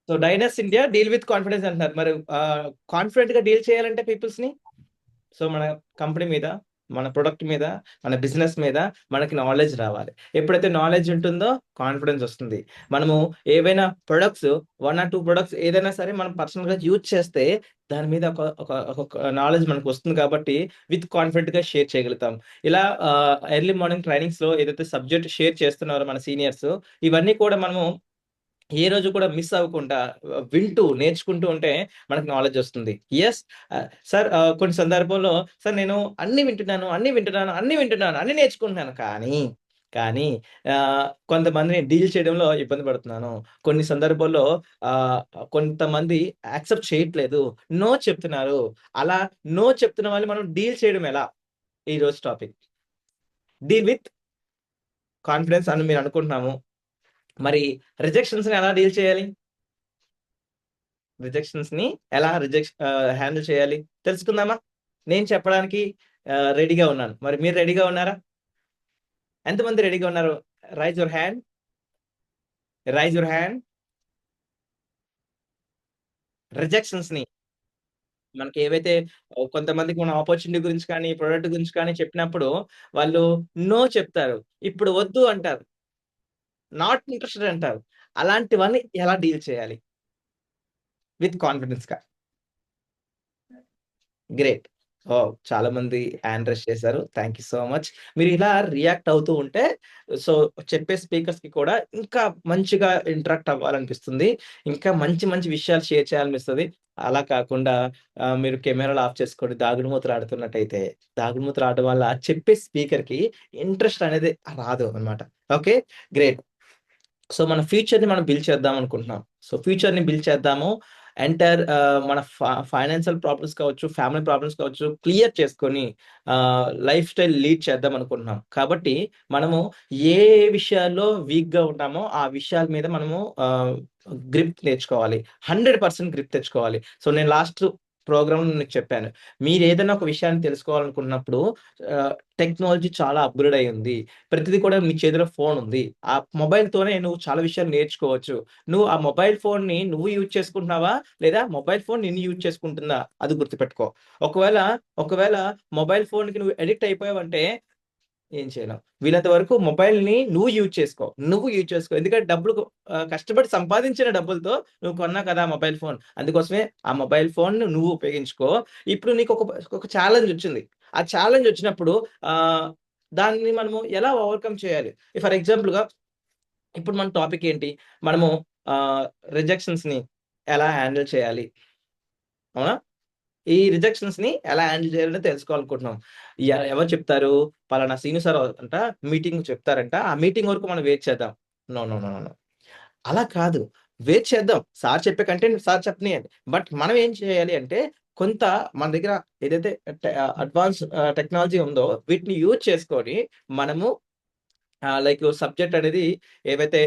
So Dynus India deal with confidence అంటున్నారు. మరి confident గా డీల్ చేయాలంటే పీపుల్స్ ని, సో మన కంపెనీ మీద, మన ప్రొడక్ట్ మీద, మన బిజినెస్ మీద మనకి నాలెడ్జ్ రావాలి. ఎప్పుడైతే నాలెడ్జ్ ఉంటుందో కాన్ఫిడెన్స్ వస్తుంది. మనము ఏవైనా ప్రొడక్ట్స్, 1 or 2 ప్రొడక్ట్స్ ఏదైనా సరే మనం పర్సనల్ గా యూజ్ చేస్తే దాని మీద ఒక నాలెడ్జ్ మనకు వస్తుంది కాబట్టి విత్ కాన్ఫిడెంట్ గా షేర్ చేయగలుగుతాం. ఇలా ఎర్లీ మార్నింగ్ ట్రైనింగ్స్ లో ఏదైతే సబ్జెక్ట్ షేర్ చేస్తున్నారో మన సీనియర్స్, ఇవన్నీ కూడా మనము ఏ రోజు కూడా మిస్ అవ్వకుండా వింటూ, నేర్చుకుంటూ ఉంటే మనకు నాలెడ్జ్ వస్తుంది. యెస్. సార్, కొన్ని సందర్భంలో సార్ నేను అన్నీ వింటున్నాను, అన్నీ వింటున్నాను, అన్నీ వింటున్నాను, అన్నీ నేర్చుకుంటున్నాను. కానీ కొంతమందిని డీల్ చేయడంలో ఇబ్బంది పడుతున్నాను. కొన్ని సందర్భాల్లో ఆహ్, కొంతమంది యాక్సెప్ట్ చేయట్లేదు. నో చెప్తున్నారు. అలా నో చెప్తున్న వాళ్ళని మనం డీల్ చేయడం ఎలా? ఈరోజు టాపిక్. డీల్ విత్ కాన్ఫిడెన్స్ అని మీరు అనుకుంటున్నాము. మరి రిజెక్షన్స్‌ని ఎలా డీల్ చేయాలి? రిజెక్షన్స్‌ని ఎలా హ్యాండిల్ చేయాలి తెలుసుకుందామా? నేను చెప్పడానికి రెడీగా ఉన్నాను. మరి మీరు రెడీగా ఉన్నారా? ఎంతమంది రెడీగా ఉన్నారు? Raise your hand. Raise your hand. రిజెక్షన్స్‌ని మనకి ఏవైతే కొంతమందికి మన ఆపర్చునిటీ గురించి కానీ, ప్రొడక్ట్ గురించి కానీ చెప్పినప్పుడు వాళ్ళు నో చెప్తారు. ఇప్పుడు వద్దు అంటారు. నాట్ ఇంట్రెస్టెడ్ అంటారు. అలాంటివన్నీ ఎలా డీల్ చేయాలి? విత్ కాన్ఫిడెన్స్‌గా. గ్రేట్. ఓహ్! చాలా మంది హ్యాండ్ రైజ్ చేశారు. Thank you so much. మీరు ఇలా రియాక్ట్ అవుతూ ఉంటే, సో, చెప్పే స్పీకర్స్‌కి కూడా ఇంకా మంచిగా ఇంటరాక్ట్ అవ్వాలనిపిస్తుంది. ఇంకా మంచి మంచి విషయాలు షేర్ చేయాలనిపిస్తది. అలా కాకుండా మీరు కెమెరాలు ఆఫ్ చేసుకొని దాగుడు మూతలు ఆడుతున్నట్టయితే, దాగుడు మూతలు ఆడడం వల్ల చెప్పే స్పీకర్‌కి ఇంట్రెస్ట్ అనేది రాదు అన్నమాట. ఓకే. గ్రేట్. సో, మన ఫ్యూచర్‌ని మనం బిల్డ్ చేద్దాం అనుకుంటున్నాం. సో, ఫ్యూచర్‌ని బిల్డ్ చేద్దాము. మన ఫైనాన్షియల్ ప్రాబ్లమ్స్ కావచ్చు, ఫ్యామిలీ ప్రాబ్లమ్స్ కావచ్చు, క్లియర్ చేసుకొని లైఫ్ స్టైల్ లీడ్ చేద్దాం అనుకుంటున్నాం. కాబట్టి మనము ఏ విషయాల్లో వీక్‌గా ఉన్నామో, ఆ విషయాల మీద మనము గ్రిప్ నేర్చుకోవాలి. 100% గ్రిప్ తెచ్చుకోవాలి. సో, నేను లాస్ట్ ప్రోగ్రామ్‌లో మీకు చెప్పాను. మీరేదైనా ఒక విషయాన్ని తెలుసుకోవాలనుకున్నప్పుడు టెక్నాలజీ చాలా అప్‌గ్రేడ్ అయ్యింది. ప్రతిది కూడా మీ చేతిలో ఫోనుంది. ఆ మొబైల్‌తోనే నువ్వు చాలా విషయాలు నేర్చుకోవచ్చు. నువ్వు ఆ మొబైల్ ఫోన్‌ని నువ్వు యూజ్ చేసుకుంటున్నావా? లేదా మొబైల్ ఫోన్ నిన్ను యూజ్ చేసుకుంటుందా? అది గుర్తుపెట్టుకో. ఒకవేళ, ఒకవేళ మొబైల్ ఫోన్‌కి నువ్వు అడిక్ట్ అయిపోయావంటే ఏం చేయలేం. వీలైనంత వరకు మొబైల్‌ని నువ్వు యూజ్ చేసుకో. నువ్వు యూజ్ చేసుకో. ఎందుకంటే కష్టపడి సంపాదించిన డబ్బులతో నువ్వు కొన్నావు కదా మొబైల్ ఫోన్. అందుకోసమే ఆ మొబైల్ ఫోన్‌ని నువ్వు ఉపయోగించుకో. ఇప్పుడు నీకొక ఛాలెంజ్ వచ్చింది. ఆ ఛాలెంజ్ వచ్చినప్పుడు ఆహ్, దాన్ని మనము ఎలా ఓవర్‌కమ్ చేయాలి? ఫర్ ఎగ్జాంపుల్‌గా ఇప్పుడు మన టాపిక్ ఏంటి? మనము ఆహ్, రిజెక్షన్స్‌ని ఎలా హ్యాండిల్ చేయాలి? అవునా? ఈ రిజెక్షన్స్‌ని ఎలా హ్యాండిల్ చేయాలో తెలుసుకోవాలనుకుంటున్నాం. ఎవరు చెప్తారు? పలానా సీను సార్ అంట మీటింగ్ చెప్తారంట. ఆ మీటింగ్ వరకు మనం వెయిట్ చేద్దాం. No, no, no, no. అలా కాదు. వెయిట్ చేద్దాం. సార్ చెప్పే కంటెంట్ సార్ చెప్పనియండి. బట్ మనం ఏం చేయాలి అంటే కొంత మన దగ్గర ఏదైతే అడ్వాన్స్ టెక్నాలజీ ఉందో వీటిని యూజ్ చేసుకొని మనము లైక్ సబ్జెక్ట్ అనేది ఏవైతే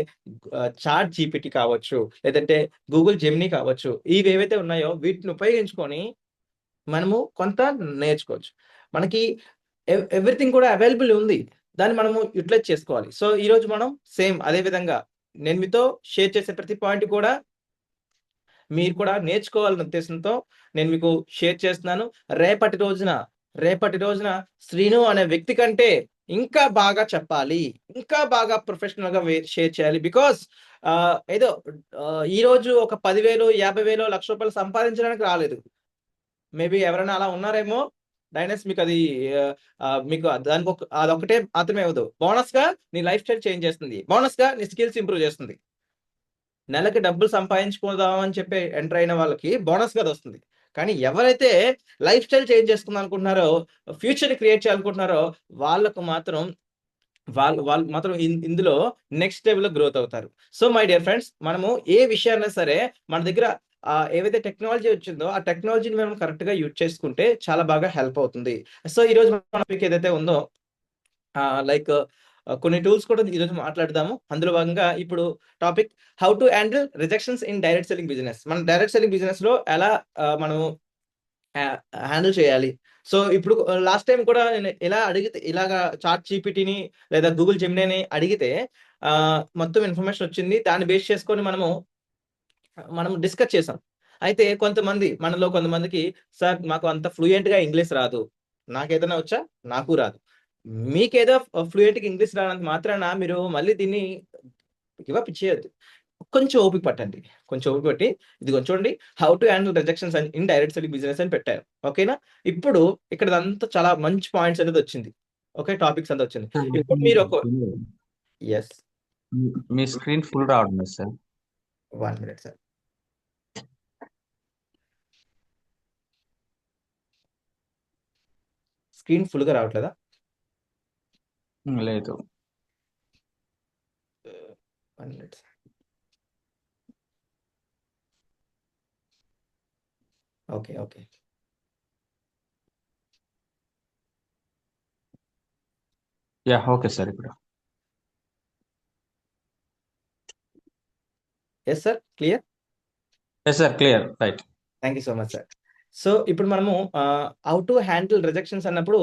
చాట్ జీపీటీ కావచ్చు, లేదంటే గూగుల్ జెమినీ కావచ్చు. ఇవేవైతే ఉన్నాయో వీటిని ఉపయోగించుకొని మనము కొంత నేర్చుకోవచ్చు. మనకి ఎవ్రీథింగ్ కూడా అవైలబుల్ ఉంది. దాన్ని మనము యుటిలైజ్ చేసుకోవాలి. సో, ఈరోజు మనం సేమ్ అదే విధంగా నేను మీతో షేర్ చేసే ప్రతి పాయింట్ కూడా మీరు కూడా నేర్చుకోవాలనే ఉద్దేశంతో నేను మీకు షేర్ చేస్తున్నాను. రేపటి రోజున, రేపటి రోజున శ్రీను అనే వ్యక్తి కంటే ఇంకా బాగా చెప్పాలి. ఇంకా బాగా ప్రొఫెషనల్‌గా షేర్ చేయాలి. బికాజ్ ఏదో ఈరోజు ఒక 10,000, 50,000, ₹1,00,000 సంపాదించడానికి రాలేదు. మేబీ ఎవరైనా అలా ఉన్నారేమో. డైనస్ మీకది మీకు అదొక్కటే మాత్రమే అవ్వదు. బోనస్‌గా నీ లైఫ్ స్టైల్ చేంజ్ చేస్తుంది. బోనస్‌గా నీ స్కిల్స్ ఇంప్రూవ్ చేస్తుంది. నెలకి డబ్బులు సంపాదించుకుందాం అని చెప్పి ఎంటర్ అయిన వాళ్ళకి బోనస్‌గా అదొస్తుంది. కానీ ఎవరైతే లైఫ్ స్టైల్ చేంజ్ చేసుకుందాం అనుకుంటున్నారో, ఫ్యూచర్‌ని క్రియేట్ చేయాలనుకుంటున్నారో వాళ్ళకు మాత్రం వాళ్ళు వాళ్ళు మాత్రం ఇందులో నెక్స్ట్ లెవెల్‌లో గ్రోత్ అవుతారు. సో, మై డియర్ ఫ్రెండ్స్, మనము ఏ విషయాన్నైనా సరే మన దగ్గర ఏవైతే టెక్నాలజీ వచ్చిందో, ఆ టెక్నాలజీని మనం కరెక్ట్‌గా యూజ్ చేసుకుంటే చాలా బాగా హెల్ప్ అవుతుంది. సో, ఈరోజు మన టాపిక్ ఏదైతే ఉందో లైక్ కొన్ని టూల్స్ కూడా ఈరోజు మాట్లాడదాము. అందులో భాగంగా ఇప్పుడు topic how to handle rejections in direct selling business. మనం డైరెక్ట్ సెల్లింగ్ బిజినెస్‌లో ఎలా మనము హ్యా హ్యాండిల్ చేయాలి. సో, ఇప్పుడు లాస్ట్ టైమ్ కూడా నేను ఇలా అడిగితే ఇలాగా చాట్ జీపీటీని లేదా గూగుల్ జెమినీని అడిగితే మొత్తం ఇన్ఫర్మేషన్ వచ్చింది. దాన్ని బేస్ చేసుకొని మనము మనం డిస్కస్ చేసాం. అయితే మనలో కొంతమందికి సార్ మాకు అంత ఫ్లూయెంట్‌గా ఇంగ్లీష్ రాదు. నాకేదైనా వచ్చా? నాకు రాదు. మీకేదో ఫ్లూయెంట్‌గా ఇంగ్లీష్ రానంత మాత్రాన మీరు మళ్ళీ దీన్ని గివ్ అప్ ఇచ్చేయొద్దు. కొంచెం ఓపిక పట్టండి. కొంచెం ఓపిక పట్టి ఇదిగో చూడండి how to handle rejections and in direct selling business అని పెట్టారు. ఓకేనా? ఇప్పుడు ఇక్కడిదంతా చాలా మంచి పాయింట్స్ అనేదొచ్చింది. ఓకే. టాపిక్స్ అంతా వచ్చింది. సార్ ఇప్పుడు మీరు ఒక యెస్. మీ స్క్రీన్ ఫుల్ రావడం లేదు సార్. 1 minute sir. స్క్రీన్ ఫుల్‌గా రావట్లేదా? లేదు. 1 minute sir. Okay. Okay. Yeah! Okay sir ఇప్పుడు. Yes sir. Clear? Yes sir. Clear. Right. Thank you so much sir. So, ఇప్పుడు మనము హౌ టు హ్యాండిల్ రిజెక్షన్స్ అన్నప్పుడు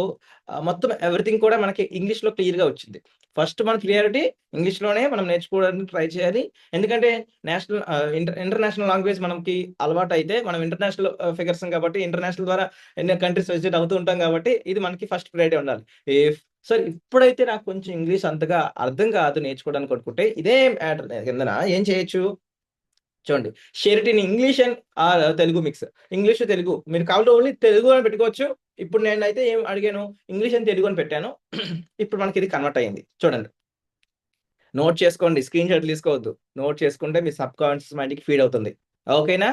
మొత్తం ఎవ్రీథింగ్ కూడా మనకి ఇంగ్లీష్‌లో క్లియర్‌గా వచ్చింది. ఫస్ట్ మన క్లియారిటీ ఇంగ్లీష్‌లోనే మనం నేర్చుకోవడానికి ట్రై చేయాలి. ఎందుకంటే ఇంటర్నేషనల్ లాంగ్వేజ్ మనకి అలవాటైతే మనం ఇంటర్నేషనల్ ఫిగర్సం కాబట్టి ఇంటర్నేషనల్ ద్వారా ఎన్నో కంట్రీస్ విజిట్ అవుతూ ఉంటాం కాబట్టి ఇది మనకి ఫస్ట్ ప్రయారిటీ ఉండాలి. సార్ ఇప్పుడైతే నాకు కొంచెం ఇంగ్లీష్ అంతగా అర్థం కాదు నేర్చుకోవడానికి అనుకుంటే ఇదే మ్యాటర్ కిందన ఏం చేయొచ్చు? చూడండి. Share it in English and Telugu mix. English, Telugu మీరు కావాలంటే ఓన్లీ తెలుగు అని పెట్టుకోవచ్చు. ఇప్పుడు నేనైతే ఏం అడిగాను ఇంగ్లీష్ అండ్ తెలుగు అని పెట్టాను. ఇప్పుడు మనకిది కన్వర్ట్ అయింది. చూడండి. నోట్ చేసుకోండి. స్క్రీన్ షాట్ తీసుకోవద్దు. నోట్ చేసుకుంటే మీ సబ్‌కాన్షియస్ మైండ్‌కి ఫీడ్ అవుతుంది. ఓకేనా?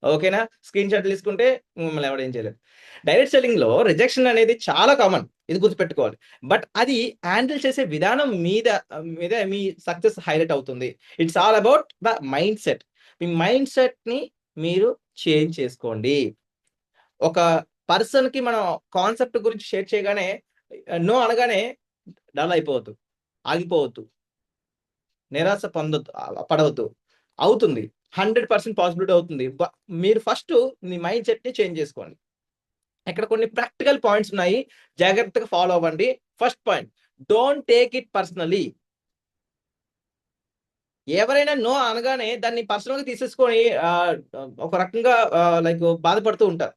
ఓకేనా? స్క్రీన్ షాట్ తీసుకుంటే మిమ్మల్ని ఎవడు ఏం చేయలేరు. డైరెక్ట్ సెల్లింగ్‌లో రిజెక్షన్ అనేది చాలా కామన్. ఇది గుర్తుపెట్టుకోవాలి. బట్ అది హ్యాండిల్ చేసే విధానం మీద మీ సక్సెస్ హైలైట్ అవుతుంది. It's all about the mindset. మీ మైండ్‌సెట్‌ని మీరు చేంజ్ చేసుకోండి. ఒక పర్సన్‌కి మనం కాన్సెప్ట్ గురించి షేర్ చేయగానే నో అనగానే డల్ అయిపోవద్దు. ఆగిపోవద్దు. నిరాశ పడవద్దు. అవుతుంది. 100% పాసిబిలిటీ అవుతుంది. మీరు ఫస్టు మీ మైండ్ సెట్‌ని చేంజ్ చేసుకోండి. ఇక్కడ కొన్ని ప్రాక్టికల్ పాయింట్స్ ఉన్నాయి. జాగ్రత్తగా ఫాలో అవ్వండి. First point don't take it personally. ఎవరైనా నో అనగానే దాన్ని పర్సనల్‌గా తీసేసుకొని ఒక రకంగా లైక్ బాధపడుతూ ఉంటారు.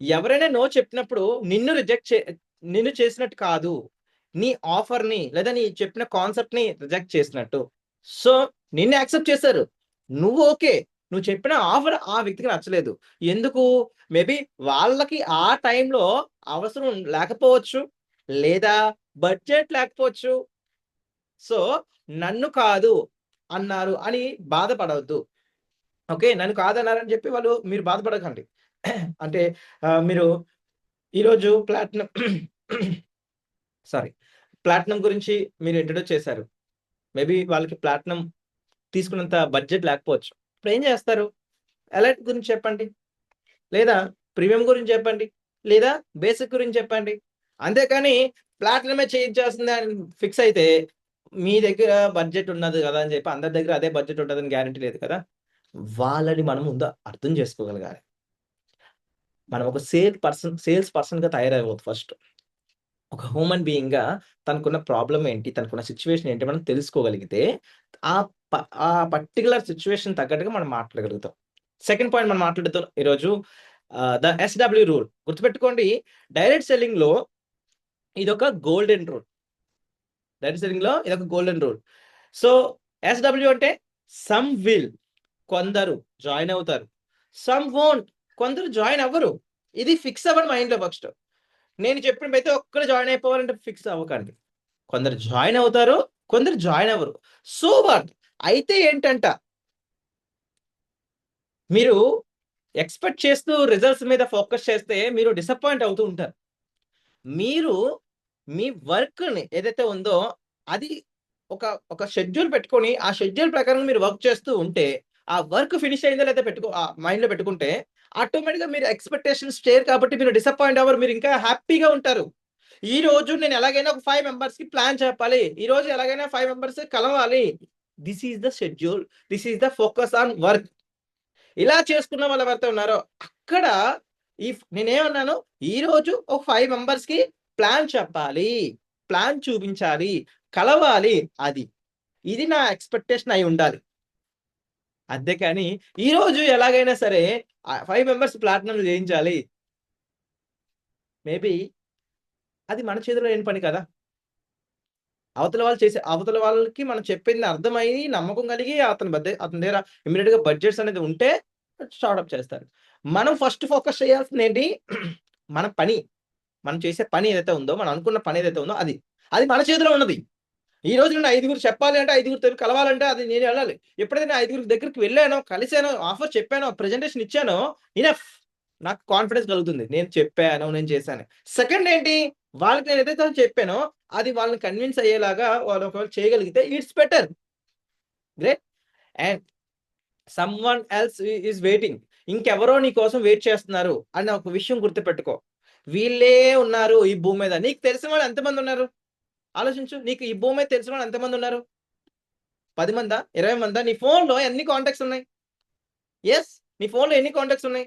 ఎవరైనా నో చెప్పినప్పుడు నిన్ను చేసినట్టు కాదు. నీ ఆఫర్‌ని లేదా నీ చెప్పిన కాన్సెప్ట్‌ని రిజెక్ట్ చేసినట్టు. సో, నిన్ను యాక్సెప్ట్ చేశారు. నువ్వు ఓకే. నువ్వు చెప్పిన ఆఫర్ ఆ వ్యక్తికి నచ్చలేదు. ఎందుకు? మేబీ వాళ్ళకి ఆ టైంలో అవసరం లేకపోవచ్చు. లేదా బడ్జెట్ లేకపోవచ్చు. సో, నన్ను కాదు అన్నారు అని బాధపడొద్దు. ఓకే. నన్ను కాదన్నారని చెప్పి మీరు బాధపడకండి. అంటే మీరు ఈరోజు ప్లాటినం సారీ. ప్లాటినం గురించి మీరు ఇంట్రొడ్యూస్ చేశారు. మేబీ వాళ్ళకి ప్లాటినం తీసుకున్నంత బడ్జెట్ లేకపోవచ్చు. ఇప్పుడేం చేస్తారు? ఎలైట్ గురించి చెప్పండి. లేదా ప్రీమియం గురించి చెప్పండి. లేదా బేసిక్ గురించి చెప్పండి. అంతేకాని ప్లాటినమే చేయించాల్సిందే అని ఫిక్స్ అయితే మీ దగ్గర బడ్జెట్ ఉన్నది గదా! అని చెప్పి అందరి దగ్గర అదే బడ్జెట్ ఉంటదని గ్యారంటీ లేదు కదా! వాళ్ళని మనం ముందు అర్థం చేసుకోగలగాలి. మనం ఒక సేల్స్ పర్సన్‌గా తయారవ్వద్దు ఫస్ట్. ఒక హ్యూమన్ బీయింగ్‌గా తనకున్న ప్రాబ్లమ్ ఏంటి? తనకున్న సిట్యుయేషన్ ఏంటి? మనం తెలుసుకోగలిగితే ఆ ప ఆ పర్టిక్యులర్ సిట్యుయేషన్ తగ్గట్టుగా మనం మాట్లాడగలుగుతాం. సెకండ్ పాయింట్ మనం మాట్లాడుతాం ఈరోజు ద ఎస్‌డబ్ల్యూ రూల్ గుర్తుపెట్టుకోండి. డైరెక్ట్ సెల్లింగ్‌లో ఇదొక గోల్డెన్ రూల్. డైరెక్ట్ సెల్లింగ్‌లో ఇదొక గోల్డెన్ రూల్. సో, ఎస్‌డబ్ల్యూ అంటే సమ్ విల్ కొందరు జాయిన్ అవుతారు. సమ్ వోంట్ కొందరు జాయిన్ అవ్వరు. ఇది ఫిక్స్ అవ్వండి మైండ్‌లో ఫస్ట్. నేను చెప్పిన ప్రతి ఒక్కరు జాయిన్ అయిపోవాలంటే ఫిక్స్ అవ్వకండి. కొందరు జాయిన్ అవుతారు. కొందరు జాయిన్ అవ్వరు. So what? అయితే ఏంటంట, మీరు ఎక్స్‌పెక్ట్ చేస్తూ రిజల్ట్స్ మీద ఫోకస్ చేస్తే మీరు డిసప్పాయింట్ అవుతూ ఉంటారు. మీరు మీ వర్క్‌ని ఏదైతే ఉందో అది ఒక ఒక షెడ్యూల్ పెట్టుకొని, ఆ షెడ్యూల్ ప్రకారం మీరు వర్క్ చేస్తూ ఉంటే, ఆ వర్క్ ఫినిష్ అయిందో లేదో మైండ్‌లో పెట్టుకుంటే ఆటోమేటిక్‌గా మీరు ఎక్స్‌పెక్టేషన్స్ చేయరు కాబట్టి మీరు డిసప్పాయింట్ అవ్వరు. మీరు ఇంకా హ్యాపీగా ఉంటారు. ఈరోజు నేను ఎలాగైనా ఒక 5 మెంబర్స్‌కి ప్లాన్ చెప్పాలి. ఈరోజు ఎలాగైనా 5 మెంబర్స్ కలవాలి. This is the schedule. This is the focus on work. ఇలా చేసుకున్న వాళ్ళు ఎవరైతే ఉన్నారో అక్కడ నేనేమన్నాను, ఈరోజు ఒక 5 మెంబర్స్‌కి ప్లాన్ చెప్పాలి. ప్లాన్ చూపించాలి. కలవాలి అది. ఇది నా ఎక్స్‌పెక్టేషన్ అయి ఉండాలి. అంతే కానీ ఈరోజు ఎలాగైనా సరే 5 మెంబర్స్ ప్లాటినం చేయించాలి. మేబీ అది మన చేతిలో లేని పని కదా! అవతల వాళ్ళకి మనం చెప్పింది అర్థమయ్యి, నమ్మకం కలిగి అతని దగ్గర ఇమ్మీడియేట్‌గా బడ్జెట్స్ అనేది ఉంటే స్టార్టప్ చేస్తారు. మనం ఫస్ట్ ఫోకస్ చేయాల్సిందేంటి? మన పని. మనం చేసే పని ఏదైతే ఉందో, మనం అనుకున్న పని ఏదైతే ఉందో అది. అది మన చేతిలో ఉన్నది. ఈరోజు నేను 5గురు చెప్పాలి అంటే, 5గురితో కలవాలంటే అది నేను వెళ్ళాలి. ఎప్పుడైతే నేను 5గురి దగ్గరికి వెళ్ళానో, కలిసానో, ఆఫర్ చెప్పానో, ప్రెజెంటేషన్ ఇచ్చానో ఇనఫ్. నాకు కాన్ఫిడెన్స్ కలుగుతుంది. నేను చెప్పాను, నేను చేశాను. సెకండ్ ఏంటి? వాళ్ళకి నేను ఏదైతే చెప్పానో, అది వాళ్ళని కన్విన్స్ అయ్యేలాగా వాళ్ళు ఒకవేళ చేయగలిగితే it's better. Great. And someone else is waiting. ఇంకెవరో నీ కోసం వెయిట్ చేస్తున్నారు అన్న ఒక విషయం గుర్తుపెట్టుకో. వీళ్ళే ఉన్నారు ఈ భూమి మీద. నీకు తెలిసిన వాళ్ళు ఎంతమంది ఉన్నారు? ఆలోచించు. నీకు ఈ భూమి మీద తెలిసిన వాళ్ళు ఎంతమంది ఉన్నారు? 10 మందా? 20 మందా? నీ ఫోన్‌లో ఎన్ని కాంటాక్ట్స్ ఉన్నాయి? యెస్. నీ ఫోన్‌లో ఎన్ని కాంటాక్ట్స్ ఉన్నాయి?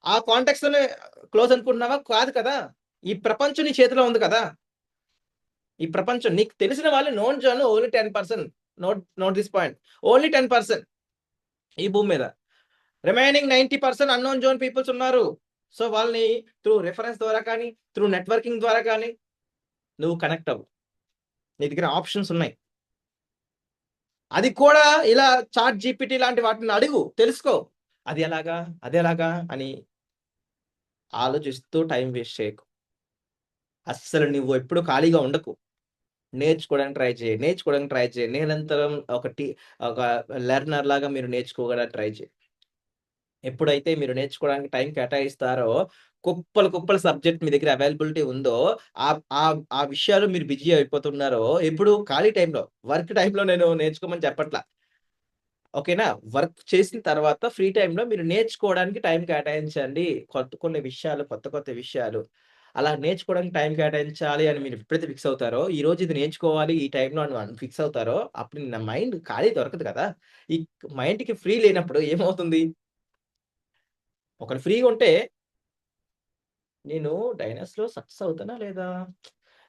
ఆ కాంటాక్ట్స్‌తోనే క్లోజ్ అనుకుంటున్నావా? కాదు కదా! ఈ ప్రపంచం నీ చేతిలో ఉంది కదా! ఈ ప్రపంచం నీకు తెలిసిన వాళ్ళు known zone only 10%. Note this point. Only 10% ఈ భూమి మీద. రిమైనింగ్ 90% అన్‌నోన్ జోన్ పీపుల్స్ ఉన్నారు. సో, వాళ్ళని త్రూ రిఫరెన్స్ ద్వారా కానీ, త్రూ నెట్వర్కింగ్ ద్వారా కానీ నువ్వు కనెక్ట్ అవ్వు. నీ దగ్గర ఆప్షన్స్ ఉన్నాయి. అది కూడా ఇలా చాట్ జీపీటీ లాంటి వాటిని అడుగు. తెలుసుకో. అది ఎలాగా? అదెలాగా? అని ఆలోచిస్తూ టైమ్ వేస్ట్ చేయకు. అస్సలు నువ్వు ఎప్పుడు ఖాళీగా ఉండకు. నేర్చుకోవడానికి ట్రై చేయి. నేర్చుకోవడానికి ట్రై చేయి. నిరంతరం ఒక లెర్నర్ లాగా మీరు నేర్చుకోవడానికి ట్రై చేయి. ఎప్పుడైతే మీరు నేర్చుకోవడానికి టైం కేటాయిస్తారో, కుప్పలు కుప్పల సబ్జెక్ట్ మీ దగ్గర అవైలబిలిటీ ఉందో, ఆహ్, ఆహ్, ఆ విషయాలు మీరు బిజీ అయిపోతున్నారో, ఎప్పుడు ఖాళీ టైంలో, వర్క్ టైంలో నేను నేర్చుకోమని చెప్పట్ల. ఓకేనా? వర్క్ చేసిన తర్వాత ఫ్రీ టైమ్‌లో మీరు నేర్చుకోవడానికి టైం కేటాయించండి. కొన్ని విషయాలు, కొత్త కొత్త విషయాలు. అలా నేర్చుకోవడానికి టైం కేటాయించాలి అని మీరు ఎప్పుడైతే ఫిక్స్ అవుతారో, ఈరోజు ఇది నేర్చుకోవాలి ఈ టైంలో అని ఫిక్స్ అవుతారో, అప్పుడు నా మైండ్ ఖాళీ దొరకదు కదా! ఈ మైండ్‌కి ఫ్రీ లేనప్పుడు ఏమవుతుంది? ఒకళ్ళు ఫ్రీగా ఉంటే నేను డైనస్‌లో సక్సెస్ అవుతానా లేదా?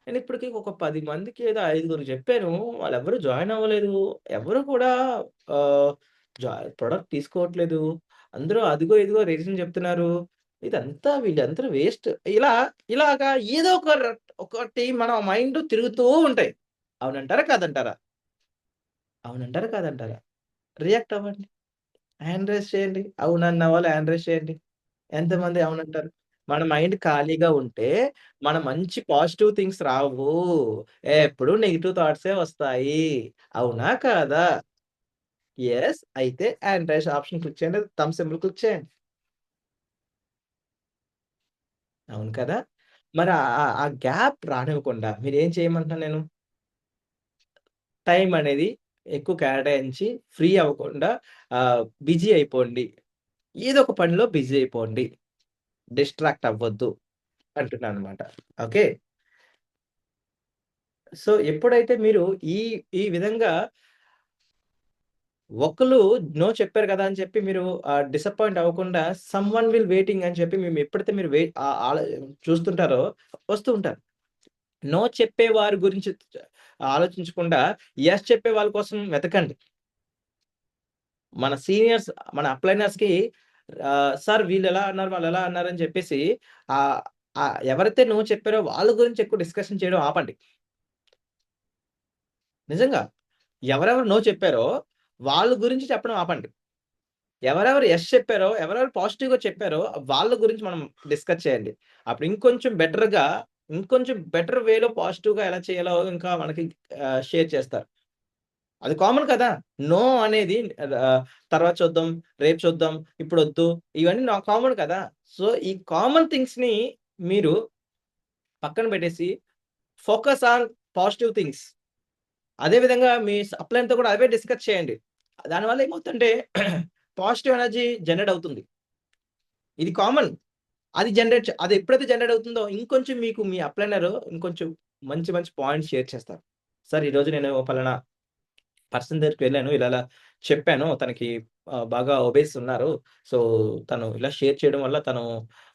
నేను ఇప్పటికి ఒక 10 మందికి ఏదో 5గురికి చెప్పాను. వాళ్ళెవ్వరు జాయిన్ అవ్వలేదు. ఎవరు కూడా ఆహ్, ప్రొడక్ట్ తీసుకోవట్లేదు. అందరూ అదిగో ఇదిగో రీజన్ చెప్తున్నారు. ఇదంతా వీళ్ళందరూ వేస్ట్. ఇలాగా ఏదో ఒకటి మన మైండ్ తిరుగుతూ ఉంటాయి. అవునంటారా? కాదంటారా? అవునంటారా? కాదంటారా? రియాక్ట్ అవ్వండి. హ్యాండ్ రైజ్ చేయండి. అవునన్న వాళ్ళు హ్యాండ్ రైజ్ చేయండి. ఎంతమంది అవునంటారు? మన మైండ్ ఖాళీగా ఉంటే, మంచి పాజిటివ్ థింగ్స్ రావు. ఎప్పుడు నెగెటివ్ థాట్సే వస్తాయి. అవునా? కాదా? యెస్. అయితే హ్యాండ్ రైజ్ ఆప్షన్ క్లిక్ చేయండి. థంబ్ సింబల్ క్లిక్ చేయండి. అవును కదా! మరి ఆ గ్యాప్ రానివ్వకుండా మీరేం చేయమంటున్నాను నేను? టైం అనేది ఎక్కువ కేటాయించి ఫ్రీ అవ్వకుండా బిజీ అయిపోండి. ఏదో ఒక పనిలో బిజీ అయిపోండి. డిస్ట్రాక్ట్ అవ్వద్దు అంటున్నానన్నమాట. ఓకే. సో, ఎప్పుడైతే మీరు ఈ ఈ విధంగా ఒకళ్ళు నో చెప్పారు కదా! అని చెప్పి మీరు డిసప్పాయింట్ అవ్వకుండా సమ్‌వన్ విల్ వెయిటింగ్ అని చెప్పి మేము ఎప్పుడైతే మీరు చూస్తుంటారో వస్తూ ఉంటారు. నో చెప్పే వారి గురించి ఆలోచించకుండా యెస్ చెప్పే వాళ్ళ కోసం వెతకండి. మన సీనియర్స్, మన అప్లైనర్స్‌కి సార్ వీళ్ళెలా అన్నారు, వాళ్ళెలా అన్నారని చెప్పేసి ఆహ్, ఎవరైతే నో చెప్పారో వాళ్ళ గురించి ఎక్కువ డిస్కషన్ చేయడం ఆపండి. నిజంగా. ఎవరెవరు నో చెప్పారో వాళ్ళ గురించి చెప్పడం ఆపండి. ఎవరెవరు యెస్ చెప్పారో, ఎవరెవరు పాజిటివ్‌గా చెప్పారో వాళ్ళ గురించి మనం డిస్కస్ చేయండి. అప్పుడు ఇంకొంచెం బెటర్ వేలో పాజిటివ్‌గా ఎలా చేయాలో ఇంకా మనకి షేర్ చేస్తారు. అది కామన్ కదా! నో అనేది తర్వాత చూద్దాం, రేపు చూద్దాం, ఇప్పుడొద్దు ఇవన్నీ కామన్ కదా! సో, ఈ కామన్ థింగ్స్‌ని మీరు పక్కన పెట్టేసి ఫోకస్ ఆన్ పాజిటివ్ థింగ్స్. అదే విధంగా మీ అప్లైన్‌తో కూడా అవే డిస్కస్ చేయండి. దానివల్ల ఏమవుతుందంటే పాజిటివ్ ఎనర్జీ జనరేట్ అవుతుంది. ఇది కామన్. అది ఎప్పుడైతే జనరేట్ అవుతుందో ఇంకొంచెం మీకు మీ అప్లైనర్ ఇంకొంచెం మంచి మంచి పాయింట్స్ షేర్ చేస్తారు. సార్ ఈరోజు నేను పలానా పర్సన్ దగ్గరికి వెళ్ళాను. ఇలా ఇలా చెప్పాను. తనకి బాగా ఒబేస్ ఉన్నారు. సో, తను ఇలా షేర్ చేయడం వల్ల తను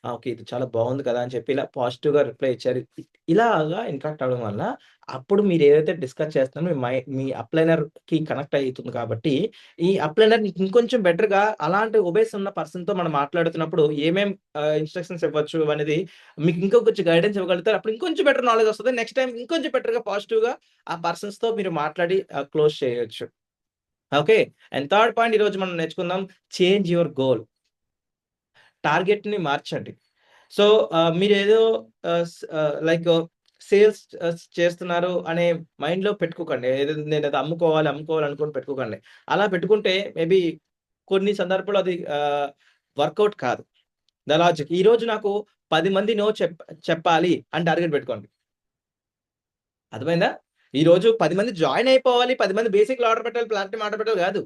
ఓకే. ఇది చాలా బాగుంది కదా! అని చెప్పి ఇలా పాజిటివ్‌గా రిప్లై ఇచ్చారు. ఇలాగా ఇంటరాక్ట్ అవ్వడం వల్ల అప్పుడు మీరేదైతే డిస్కస్ చేస్తున్నారో మీ అప్‌లైనర్‌కి కనెక్ట్ అయితుంది కాబట్టి, ఈ అప్‌లైనర్ ఇంకొంచెం బెటర్‌గా అలాంటి ఒబేస్ ఉన్న పర్సన్‌తో మనం మాట్లాడుతున్నప్పుడు ఏమేం ఇన్‌స్ట్రక్షన్స్ ఇవ్వచ్చు అనేది మీకు ఇంకా కొంచెం గైడెన్స్ ఇవ్వగలుగుతారు. అప్పుడు ఇంకొంచెం బెటర్ నాలెడ్జ్ వస్తది. నెక్స్ట్ టైమ్ ఇంకొంచెం బెటర్‌గా పాజిటివ్‌గా ఆ పర్సన్స్‌తో మీరు మాట్లాడి క్లోజ్ చేయొచ్చు. ఓకే. అండ్ థర్డ్ పాయింట్ ఈరోజు మనం నేర్చుకుందాం. Change your goal. టార్గెట్‌ని మార్చండి. సో, మీరేదో లైక్ సేల్స్ చేస్తున్నారు అనే మైండ్‌లో పెట్టుకోకండి. ఏదో నేనది అమ్ముకోవాలి, అమ్ముకోవాలి అనుకోని పెట్టుకోకండి. అలా పెట్టుకుంటే మేబీ కొన్ని సందర్భాల్లో అది వర్కౌట్ కాదు. The logic. ఈరోజు నాకు 10 మంది నో చెప్పాలి అని టార్గెట్ పెట్టుకోండి. అర్థమైందా? ఈరోజు 10 మంది జాయిన్ అయిపోవాలి, 10 మంది బేసిక్‌లో ఆర్డర్ పెట్టాలి, ప్లాటినం ఆర్డర్ పెట్టాలి గాదు.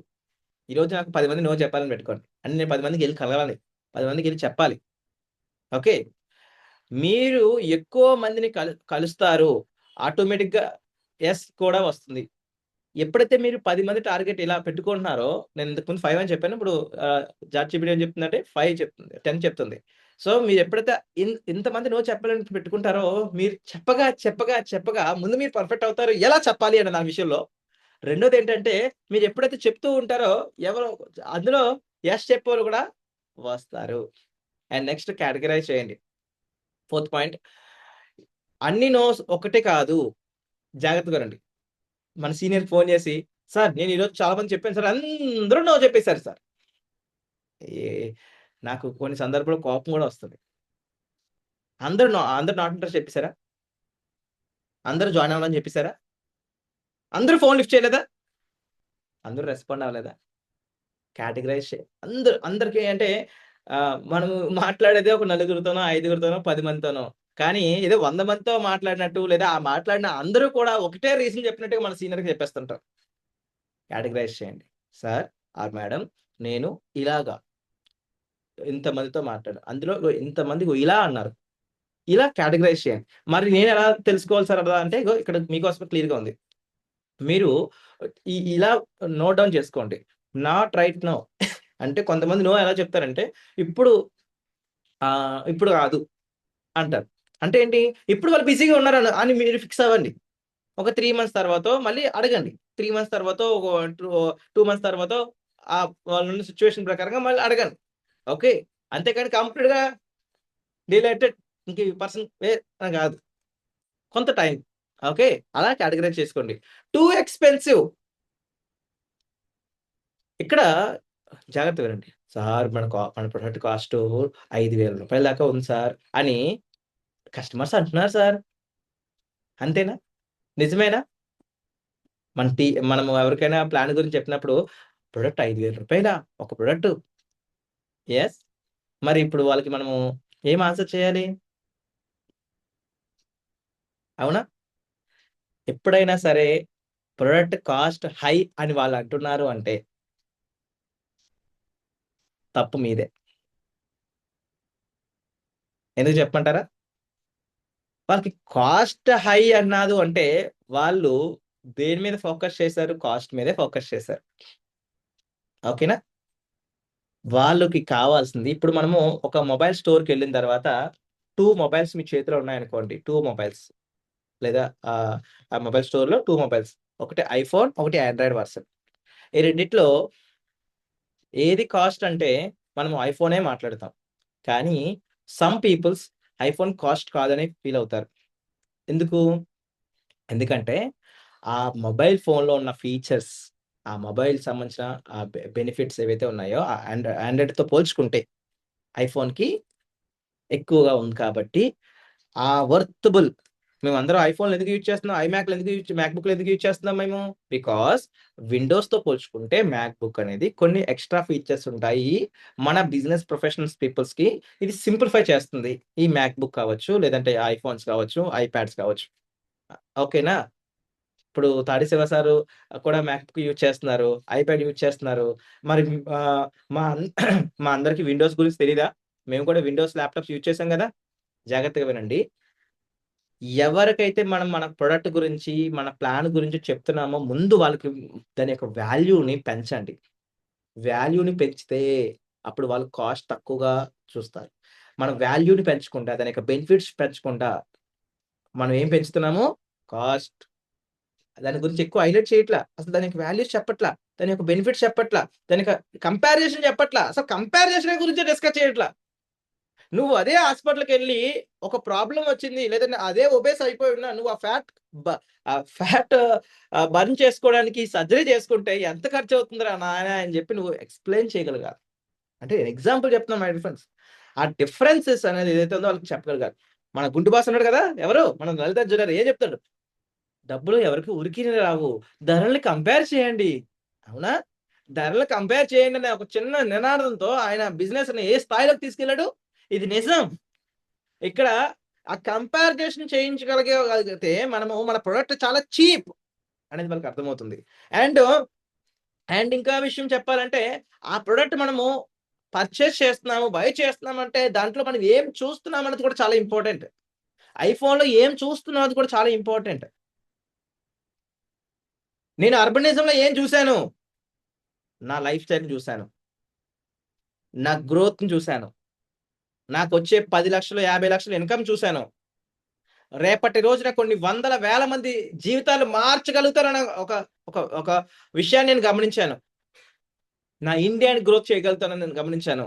ఈరోజు నాకు 10 మంది నో చెప్పాలని పెట్టుకోండి. అంటే నేను 10 మందికెళ్లి కలవాలి. 10 మందికెళ్లి చెప్పాలి. ఓకే. మీరు ఎక్కువ మందిని కలుస్తారు. ఆటోమేటిక్‌గా యెస్ కూడా వస్తుంది. ఎప్పుడైతే మీరు 10 మంది టార్గెట్ ఇలా పెట్టుకుంటున్నారో, నేను ఇంతకుముందు 5 అని చెప్పాను. ఇప్పుడు చాట్‌జిపిటి ఏం చెప్తుందంటే 5 చెప్తుంది. 10 చెప్తుంది. సో, మీరెప్పుడైతే ఇంతమంది నో చెప్పాలని పెట్టుకుంటారో, మీరు చెప్పగా ముందు మీరు పర్ఫెక్ట్ అవుతారు. ఎలా చెప్పాలి అనే దాని విషయంలో. రెండోదేంటంటే, మీరెప్పుడైతే చెప్తూ ఉంటారో, ఎవరో అందులో యెస్ చెప్పేవాళ్ళు కూడా వస్తారు. అండ్ నెక్స్ట్ కేటగరైజ్ చేయండి. Fourth point. అన్ని నోస్ ఒకటే కాదు. జాగ్రత్తగా వినండి. మన సీనియర్‌కి ఫోను చేసి, "సార్ నేను ఈరోజు చాలా మందికి చెప్పాను సార్. అందరూ నో చెప్పేసారు సార్." ఏ నాకు కొన్ని సందర్భాల్లో కోపం కూడా వస్తది. అందరూ నాట్ ఇంట్రెస్ట్ చెప్పేసారా? అందరూ జాయిన్ అవ్వాలని చెప్పేసారా? అందరూ ఫోన్ లిఫ్ట్ చేయలేదా? అందరూ రెస్పాండ్ అవ్వలేదా? కేటగరైజ్ అందరికి అంటే మనం మాట్లాడేదే ఒక నలుగురితోనో, ఐదుగురితోనో, 10 మందితోనో. కానీ ఏదో 100 మందితో మాట్లాడినట్టు లేదా ఆ మాట్లాడిన అందరూ కూడా ఒకటే రీజన్ చెప్పినట్టుగా మన సీనియర్‌కి చెప్పేస్తుంటాం. కేటగరైజ్ చేయండి. సార్ ఆర్ మేడమ్ నేను ఇలాగా ఇంతమందితో మాట్లాడాను. అందులో ఇంతమంది ఇలా అన్నారు. ఇలా కేటగరైజ్ చేయండి. మరి నేనెలా తెలుసుకోవాలి సార్ అలా అంటే ఇగో ఇక్కడ మీకోసమే క్లియర్‌గా ఉంది. మీరు ఇలా నోట్ డౌన్ చేసుకోండి. నాట్ రైట్ నౌ అంటే కొంతమంది నో ఎలా చెప్తారంటే ఇప్పుడు ఇప్పుడు కాదు అంటారు. అంటే ఏంటి? ఇప్పుడు వాళ్ళు బిజీగా ఉన్నారని అని మీరు ఫిక్స్ అవ్వండి. ఒక 3 మంత్స్ తర్వాతో మళ్ళీ అడగండి. 3 మంత్స్ తర్వాతో ఒక 2 మంత్స్ తర్వాతో వాళ్ళున్న సిట్యుయేషన్ ప్రకారంగా మళ్ళీ అడగండి. ఓకే. అంతేగాని కంప్లీట్‌గా డిలేటెడ్ ఇంక ఈ పర్సన్ అని కాదు. కొంత టైం. ఓకే. అలా కేటగరైజ్ చేసుకోండి. టూ ఎక్స్‌పెన్సివ్ ఇక్కడ జాగ్రత్తగా వినండి. సార్ మన ప్రొడక్ట్ కాస్టు రూ. 5,000 దాకా ఉంది సార్ అని కస్టమర్స్ అంటున్నారు సార్. అంతేనా? నిజమేనా? మనము ఎవరికైనా ప్లాన్ గురించి చెప్పినప్పుడు ప్రొడక్ట్ రూ. 5,000 ఒక ప్రొడక్టు. యెస్. మరి ఇప్పుడు వాళ్ళకి మనము ఏం ఆన్సర్ చేయాలి? అవునా? ఎప్పుడైనా సరే ప్రొడక్ట్ కాస్ట్ హై అని వాళ్ళు అంటున్నారు అంటే తప్పు మీదే. ఎందుకు చెప్పమంటారా? వాళ్ళకి కాస్ట్ హై అన్నాదు అంటే వాళ్ళు దేని మీద ఫోకస్ చేశారు? కాస్ట్ మీదే ఫోకస్ చేశారు. ఓకేనా? వాళ్ళకి కావాల్సింది ఇప్పుడు మనము ఒక మొబైల్ స్టోర్‌కెళ్ళిన తర్వాత 2 మొబైల్స్ మీ చేతిలో ఉన్నాయనుకోండి. 2 మొబైల్స్ లేదా ఆ మొబైల్ స్టోర్‌లో 2 మొబైల్స్. ఒకటి ఐఫోన్, ఒకటి ఆండ్రాయిడ్ వర్షన్. ఈ రెండిట్లో ఏది కాస్ట్ అంటే మనం ఐఫోనే మాట్లాడతాం. కానీ సమ్ పీపుల్స్ ఐఫోన్ కాస్ట్ కాదని ఫీల్ అవుతారు. ఎందుకు? ఎందుకంటే ఆ మొబైల్ ఫోన్‌లో ఉన్న ఫీచర్స్, ఆ మొబైల్ సంబంధించిన బెనిఫిట్స్ ఏవైతే ఉన్నాయో ఆండ్రాయిడ్‌తో పోల్చుకుంటే ఐఫోన్‌కి ఎక్కువగా ఉంది కాబట్టి ఆ వర్తబుల్ మేమందరం ఐఫోన్‌లు ఎందుకు యూజ్ చేస్తున్నాం? మ్యాక్‌బుక్‌లు ఎందుకు యూజ్ చేస్తున్నాం మేము? బికాజ్ విండోస్‌తో పోల్చుకుంటే మ్యాక్‌బుక్ అనేది కొన్ని ఎక్స్‌ట్రా ఫీచర్స్ ఉంటాయి. మన బిజినెస్ ప్రొఫెషనల్స్ పీపుల్స్‌కి ఇది సింప్లిఫై చేస్తుంది. ఈ మ్యాక్‌బుక్ కావచ్చు, లేదంటే ఐఫోన్స్ కావచ్చు, ఐప్యాడ్స్ కావచ్చు. ఓకేనా? ఇప్పుడు తాడి శివ సారు కూడా మ్యాక్‌బుక్ యూజ్ చేస్తున్నారు. ఐప్యాడ్ యూజ్ చేస్తున్నారు. మరి ఆహ్, మా అన్ మా అందరికి విండోస్ గురించి తెలీదా? మేము కూడా విండోస్ ల్యాప్‌టాప్స్ యూజ్ చేసాం గదా! జాగ్రత్తగా వినండి. ఎవరికైతే మనం మన ప్రొడక్ట్ గురించి, మన ప్లాన్ గురించి చెప్తున్నామో ముందు వాళ్ళకి దాని యొక్క వాల్యూని పెంచండి. వాల్యూని పెంచితే అప్పుడు వాళ్ళు కాస్ట్ తక్కువగా చూస్తారు. మనం వాల్యూని పెంచకుండా, దాని యొక్క బెనిఫిట్స్ పెంచకుండా మనం ఏం పెంచుతున్నాము? కాస్ట్. దాని గురించి ఎక్కువ హైలైట్ చేయట్లా. అసలు దాని యొక్క వాల్యూస్ చెప్పట్లా. దాని యొక్క బెనిఫిట్స్ చెప్పట్లా. దాని యొక్క కంపారిజన్ చెప్పట్లా. అసలు కంపారిజన్ గురించే డిస్కస్ చేయట్లా. నువ్వు అదే హాస్పిటల్‌కెళ్ళి ఒక ప్రాబ్లమ్ వచ్చింది. లేదంటే అదే ఒబేస్ అయిపోయి ఉన్నా నువ్వు బ ఫ్యాట్ బర్న్ చేసుకోవడానికి సర్జరీ చేసుకుంటే ఎంత ఖర్చవుతుందిరా నాయనా అని చెప్పి నువ్వు ఎక్స్‌ప్లెయిన్ చేయగలగాలి. అంటే ఎగ్జాంపుల్ చెప్తున్నా మై డిఫరెన్స్. ఆ డిఫరెన్సెస్ అనేది ఏదైతే ఉందో వాళ్ళకి చెప్పగలగాలి. మన గుండు బాస్ ఉన్నాడు కదా! ఎవరు? మన లలితార్జున్ గారు ఏం చెప్తాడు? డబ్బులు ఎవరికి ఊరికినే రావు. ధరల్ని కంపేర్ చేయండి. అవునా? ధరలు కంపేర్ చేయండి అనే ఒక చిన్న నినాదంతో ఆయన బిజినెస్‌ని ఏ స్థాయిలోకి తీసుకెళ్ళాడు? ఇది నిజం. ఇక్కడ ఆ కంపారిజన్ చేయించగలిగితే మనము మన ప్రొడక్ట్ చాలా చీప్ అనేది వాళ్ళకి అర్థమవుతుంది. అండ్, ఇంకా విషయం చెప్పాలంటే ఆ ప్రొడక్ట్ మనము పర్చేస్ చేస్తున్నాము, బై చేస్తున్నామంటే దాంట్లో మనం ఏం చూస్తున్నాం అన్నది కూడా చాలా ఇంపార్టెంట్. ఐఫోన్‌లో ఏం చూస్తున్నాం అది కూడా చాలా ఇంపార్టెంట్. నేను అర్బనిజంలో ఏం చూసాను? నా లైఫ్ స్టైల్‌ని చూసాను. నా గ్రోత్‌ని చూసాను. నాకొచ్చే 10,00,000, 50,00,000 ఇన్‌కమ్ చూసాను. రేపటి రోజున కొన్ని వందల వేల మంది జీవితాలు మార్చగలుగుతారన్న ఒక ఒక ఒక విషయాన్ని నేను గమనించాను. నా ఇండియాని గ్రోత్ చేయగలుగుతానని నేను గమనించాను.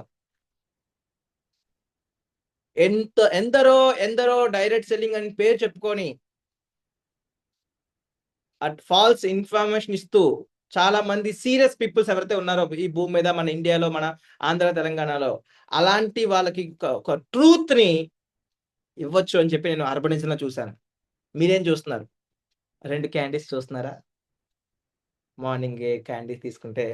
ఎందరో డైరెక్ట్ సెల్లింగ్ అని పేరు చెప్పుకొని ఫాల్స్ ఇన్ఫర్మేషన్ ఇస్తూ చాలా మంది సీరియస్ పీపుల్స్ ఎవరైతే ఉన్నారో ఈ భూమి మీద మన ఇండియాలో, మన ఆంధ్ర, తెలంగాణలో అలాంటి వాళ్ళకి ఒక ట్రూత్‌ని ఇవ్వచ్చు అని చెప్పి నేను అర్బనిజంలో చూసాను. మీరేం చూస్తున్నారు? 2 క్యాండీస్ చూస్తున్నారా? మార్నింగే క్యాండీ తీసుకుంటే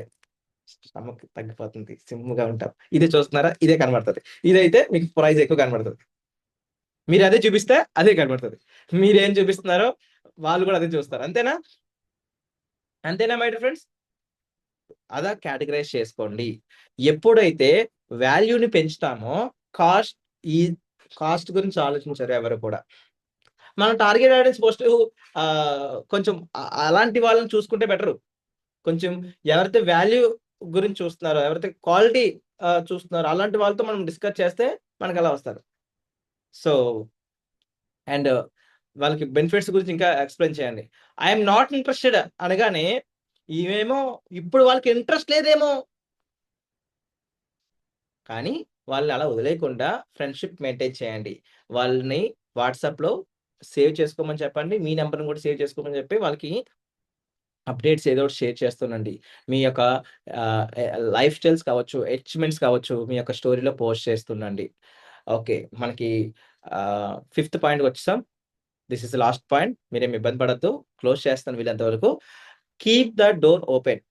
స్టమక్ తగ్గిపోతుంది. స్లిమ్‌గా ఉంటాం. ఇదే చూస్తున్నారా? ఇదే కనబడతది. ఇదైతే మీకు ప్రైస్ ఎక్కువ కనబడతది. మీరదే చూపిస్తే అదే కనబడతది. మీరేం చూపిస్తున్నారో వాళ్ళు కూడా అదే చూస్తారు. అంతేనా? అంతేనా మై డియర్ ఫ్రెండ్స్? అలా కేటగరైజ్ చేసుకోండి. ఎప్పుడైతే వాల్యూని పెంచుతామో కాస్ట్ ఈ కాస్ట్ గురించి ఆలోచించరు ఎవరు కూడా. మనం టార్గెట్ ఆడియన్స్ ఫస్టు కొంచెం అలాంటి వాళ్ళని చూసుకుంటే బెటరు. కొంచెం ఎవరైతే వాల్యూ గురించి చూస్తున్నారో, ఎవరైతే క్వాలిటీ చూస్తున్నారో అలాంటి వాళ్ళతో మనం డిస్కస్ చేస్తే మనకలా వస్తారు. సో, అండ్ వాళ్ళకి బెనిఫిట్స్ గురించి ఇంకా ఎక్స్‌ప్లెయిన్ చేయండి. ఐ యామ్ నాట్ ఇంట్రెస్టెడ్ అనగానే, ఈమేమో ఇప్పుడు వాళ్ళకి ఇంట్రెస్ట్ లేదేమో, కానీ వాళ్ళని అలా వదిలేయకుండా ఫ్రెండ్‌షిప్ మెయింటైన్ చేయండి. వాళ్ళని వాట్సాప్‌లో సేవ్ చేసుకోమని చెప్పండి. మీ నంబర్‌ని కూడా సేవ్ చేసుకోమని చెప్పి వాళ్ళకి అప్డేట్స్ ఏదో ఒకటి షేర్ చేస్తుండండి. మీ యొక్క ఆహ్, ఎ లైఫ్ స్టైల్స్ కావచ్చు, అచీవ్‌మెంట్స్ కావచ్చు, మీ యొక్క స్టోరీలో పోస్ట్ చేస్తుండండి. ఓకే. మనకి ఫిఫ్త్ పాయింట్‌కొచ్చేసాం. This is the last point. మీరేమి ఇబ్బంది పడొద్దు. క్లోజ్ చేస్తాను వీలైనంత వరకు. Keep the door open.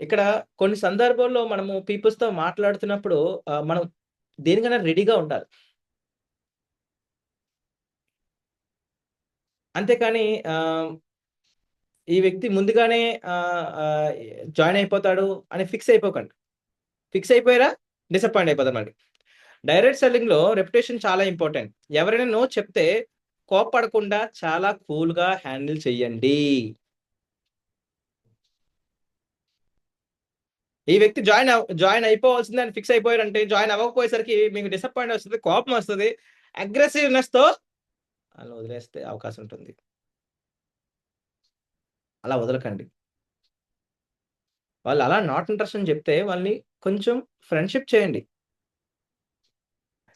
ఇక్కడ కొన్ని సందర్భాల్లో మనము పీపుల్స్‌తో మాట్లాడుతున్నప్పుడు మనం దేనికైనా రెడీగా ఉండాలి. అంతేకాని ఆహ్, ఈ వ్యక్తి ముందుగానే ఆహ్, ఆహ్, జాయిన్ అయిపోతాడు అని ఫిక్స్ అయిపోకండి. ఫిక్స్ అయిపోయారా? డిసప్పాయింట్ అయిపోతారు మళ్ళీ. డైరెక్ట్ సెల్లింగ్‌లో రెప్యుటేషన్ చాలా ఇంపార్టెంట్. ఎవరైనా నో చెప్తే కోప్పడకుండా చాలా కూల్‌గా హ్యాండిల్ చేయండి. ఈ వ్యక్తి జాయిన్ అయిపోవాల్సిందే అని ఫిక్స్ అయిపోయారంటే జాయిన్ అవ్వకపోయేసరికి మీకు డిసప్పాయింట్ వస్తది. కోపం వస్తది. అగ్రెసివ్‌నెస్‌తో ఆళ్ళని వదిలేస్తే అవకాశం ఉంటుంది. అలా వదలకండి. వాళ్ళు అలా నాట్ ఇంట్రెస్ట్ అని చెప్తే వాళ్ళని కొంచెం ఫ్రెండ్‌షిప్ చేయండి.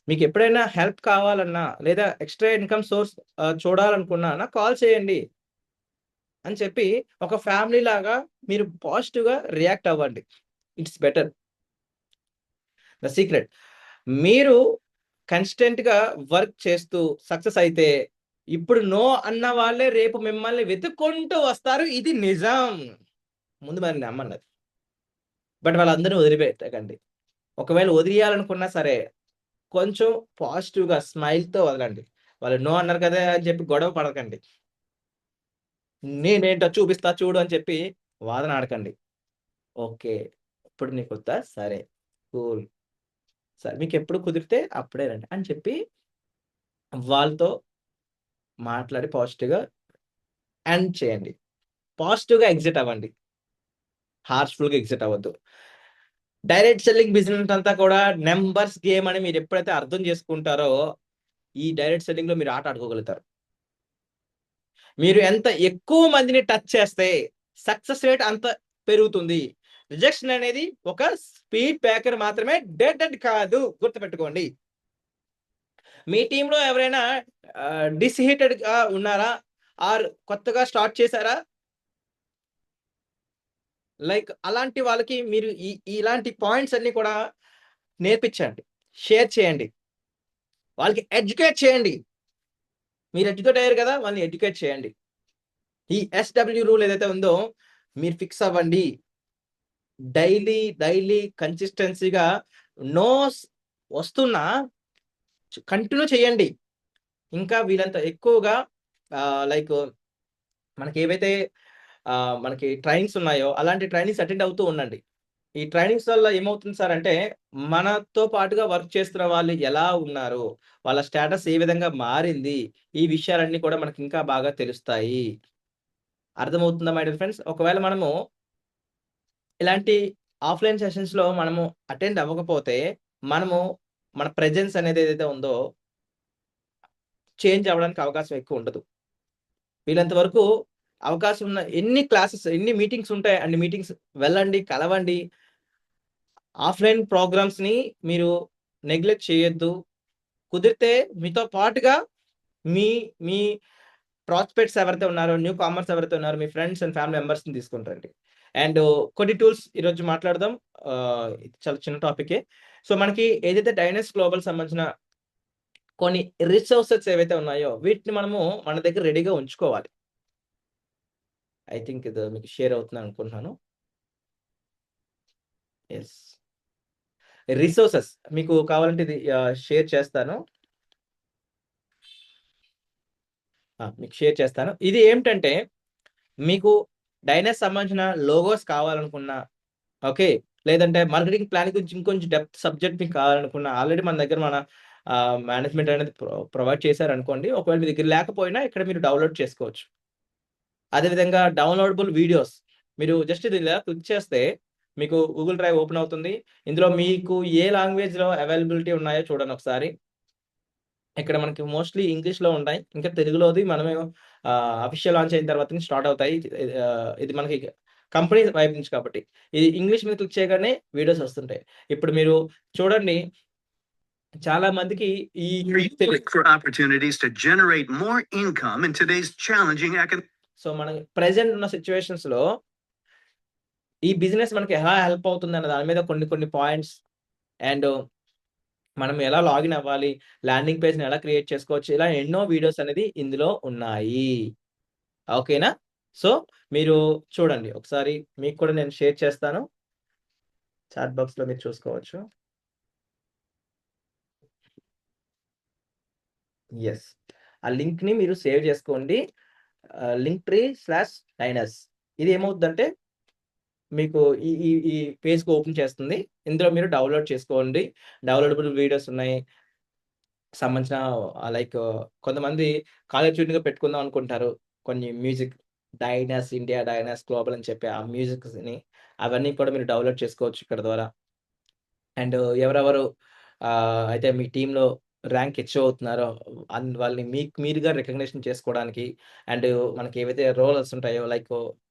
మీకెప్పుడైనా హెల్ప్ కావాలన్నా లేదా ఎక్స్‌ట్రా ఇన్‌కమ్ సోర్స్ చూడాలనుకున్నా నాకు కాల్ చేయండి అని చెప్పి ఒక ఫ్యామిలీ లాగా మీరు పాజిటివ్‌గా రియాక్ట్ అవ్వండి. It's better. The secret. మీరు కన్‌స్టెంట్‌గా వర్క్ చేస్తూ సక్సెస్ అయితే, ఇప్పుడు నో అన్న వాళ్ళే రేపు మిమ్మల్ని వెతుక్కుంటూ వస్తారు. ఇది నిజం. ముందు మరి నమ్మన్నది. బట్ వాళ్ళందరిని వదిలిపెట్టకండి. ఒకవేళ వదిలియాలనుకున్నా సరే, కొంచెం పాజిటివ్‌గా స్మైల్‌తో వదలండి. వాళ్ళు నో అన్నారు కదా! అని చెప్పి గొడవ పడకండి. నేనేంటో చూపిస్తా చూడు అని చెప్పి వాదన ఆడకండి. ఓకే. ఇప్పుడు నీకొద్దా? సరే. కూల్. సరే మీకెప్పుడు కుదిరితే అప్పుడే రండి అని చెప్పి వాళ్ళతో మాట్లాడి పాజిటివ్‌గా ఎండ్ చేయండి. పాజిటివ్‌గా ఎగ్జిట్ అవ్వండి. హార్ష్‌ఫుల్‌గా ఎగ్జిట్ అవ్వద్దు. డైరెక్ట్ సెల్లింగ్ బిజినెస్ అంతా కూడా నంబర్స్ గేమ్ అని మీరు ఎప్పుడైతే అర్థం చేసుకుంటారో, ఈ డైరెక్ట్ సెల్లింగ్‌లో మీరు ఆట ఆడుకోగలుగుతారు. మీరు ఎంత ఎక్కువ మందిని టచ్ చేస్తే సక్సెస్ రేట్ అంత పెరుగుతుంది. రిజెక్షన్ అనేది ఒక స్పీడ్ బ్రేకర్ మాత్రమే, డెడ్ ఎండ్ కాదు. గుర్తుపెట్టుకోండి. మీ టీమ్‌లో ఎవరైనా డిస్‌హీటెడ్‌గా ఉన్నారా? ఆర్ కొత్తగా స్టార్ట్ చేసారా? లైక్ అలాంటి వాళ్ళకి మీరు ఇలాంటి పాయింట్స్ అన్నీ కూడా నేర్పించండి. షేర్ చేయండి. వాళ్ళకి ఎడ్యుకేట్ చేయండి. మీరు ఎడ్యుకేట్ అయ్యారు కదా! వాళ్ళని ఎడ్యుకేట్ చేయండి. ఈ ఎస్‌డబ్ల్యూ రూల్ ఏదైతే ఉందో మీరు ఫిక్స్ అవ్వండి. డైలీ కన్సిస్టెన్సీగా నోస్ వస్తున్నా కంటిన్యూ చేయండి. ఇంకా వీలంత ఎక్కువగా లైక్ మనకేవైతే మనకి ట్రైనింగ్స్ ఉన్నాయో అలాంటి ట్రైనింగ్స్ అటెండ్ అవుతూ ఉండండి. ఈ ట్రైనింగ్స్ వల్ల ఏమవుతుంది సార్ అంటే, మనతో పాటుగా వర్క్ చేస్తున్న వాళ్ళు ఎలా ఉన్నారు? వాళ్ళ స్టేటస్ ఏ విధంగా మారింది? ఈ విషయాలన్నీ కూడా మనకింకా బాగా తెలుస్తాయి. అర్థమవుతుందా మై డియర్ ఫ్రెండ్స్? ఒకవేళ మనము ఇలాంటి ఆఫ్‌లైన్ సెషన్స్‌లో మనము అటెండ్ అవ్వకపోతే, మనము మన ప్రెజెన్స్ అనేది ఏదైతే ఉందో, చేంజ్ అవ్వడానికి అవకాశం ఎక్కువ ఉండదు. వీలైనంత వరకు అవకాశం ఉన్న ఎన్ని క్లాసెస్, ఎన్ని మీటింగ్స్ ఉంటాయి అన్ని మీటింగ్స్ వెళ్ళండి, కలవండి. ఆఫ్‌లైన్ ప్రోగ్రామ్స్‌ని మీరు నెగ్లెక్ట్ చేయొద్దు. కుదిరితే మీతో పాటుగా మీ మీ ప్రాస్పెక్ట్స్ ఎవరైతే ఉన్నారో, న్యూ కామర్స్ ఎవరైతే ఉన్నారో, మీ ఫ్రెండ్స్ అండ్ ఫ్యామిలీ మెంబర్స్‌ని తీసుకొని రండి. అండ్ కొన్ని టూల్స్ ఈరోజు మాట్లాడదాం. ఇది చాలా చిన్న టాపికే. సో, మనకి ఏదైతే డైనస్ గ్లోబల్ సంబంధించిన కొన్ని రిసోర్సెస్ ఏవైతే ఉన్నాయో, వీటిని మనము మన దగ్గర రెడీగా ఉంచుకోవాలి. ఐ థింక్ ఇది మీకు షేర్ అవుతుందనుకుంటున్నాను. యెస్. రిసోర్సెస్ మీకు కావాలంటే ఇది షేర్ చేస్తాను. మీకు షేర్ చేస్తాను. ఇది ఏమిటంటే, మీకు డైనస్ సంబంధించిన లోగోస్ కావాలనుకున్నా, ఓకే. లేదంటే మార్కెటింగ్ ప్లాన్ గురించి ఇంకొంచెం డెప్త్ సబ్జెక్ట్ మీకు కావాలనుకున్నా, ఆల్రెడీ మన దగ్గర మన మేనేజ్మెంట్ అనేది ప్రొవైడ్ చేశారనుకోండి. ఒకవేళ మీ దగ్గర లేకపోయినా ఇక్కడ మీరు డౌన్‌లోడ్ చేసుకోవచ్చు. అదేవిధంగా డౌన్‌లోడబుల్ వీడియోస్. మీరు జస్ట్ ఇది ఇలా క్లిక్ చేస్తే మీకు గూగుల్ డ్రైవ్ ఓపెన్ అవుతుంది. ఇందులో మీకు ఏ లాంగ్వేజ్‌లో అవైలబిలిటీ ఉన్నాయో చూడండి ఒకసారి. ఇక్కడ మనకి మోస్ట్‌లీ ఇంగ్లీష్‌లో ఉంటాయి. ఇంకా తెలుగులోది మనమే అఫీషియల్ లాంచ్ అయిన తర్వాతనే స్టార్ట్ అవుతాయి. ఇది మనకి కంపెనీ వైపు నుంచి కాబట్టి. ఇది ఇంగ్లీష్ మీద క్లిక్ చేయగానే వీడియోస్ వస్తుంటాయి. ఇప్పుడు మీరు చూడండి చాలా మందికి ఈ Look for opportunities to generate more income in today's challenging economic. So, మనం ప్రెజెంట్ ఉన్న సిట్యుయేషన్స్‌లో ఈ బిజినెస్ మనకి ఎలా హెల్ప్ అవుతుందన్న దాని మీద కొన్ని పాయింట్స్ అండ్ మనం ఎలా లాగిన్ అవ్వాలి, ల్యాండింగ్ పేజ్‌ని ఎలా క్రియేట్ చేసుకోవచ్చు, ఇలా ఎన్నో వీడియోస్ అనేది ఇందులో ఉన్నాయి. ఓకేనా? సో, మీరు చూడండి ఒకసారి మీకు కూడా నేను షేర్ చేస్తాను. చాట్ బాక్స్‌లో మీరు చూసుకోవచ్చు. యెస్. ఆ లింక్‌ని మీరు సేవ్ చేసుకోండి. లింక్‌ట్రీ/డైనస్ ఇది ఏమవుద్దంటే మీకు ఈ ఈ ఈ పేజ్‌కి ఓపెన్ చేస్తుంది. ఇందులో మీరు డౌన్‌లోడ్ చేసుకోండి. డౌన్‌లోడబుల్ వీడియోస్ ఉన్నాయి. సంబంధించిన లైక్ కొంతమంది కాలర్ ట్యూన్‌గా పెట్టుకుందాం అనుకుంటారు. కొన్ని మ్యూజిక్ డైనస్ ఇండియా, డైనస్ గ్లోబల్ అని చెప్పి ఆ మ్యూజిక్స్‌ని అవన్నీ కూడా మీరు డౌన్‌లోడ్ చేసుకోవచ్చు ఇక్కడ ద్వారా. అండ్ ఎవరెవరు అయితే మీ టీమ్‌లో ర్యాంక్ హెచ్‌ఓ అవుతున్నారో వాళ్ళని మీకు మీరుగా రికగ్నిషన్ చేసుకోవడానికి అండ్ మనకి ఏవైతే రోలర్స్ ఉంటాయో లైక్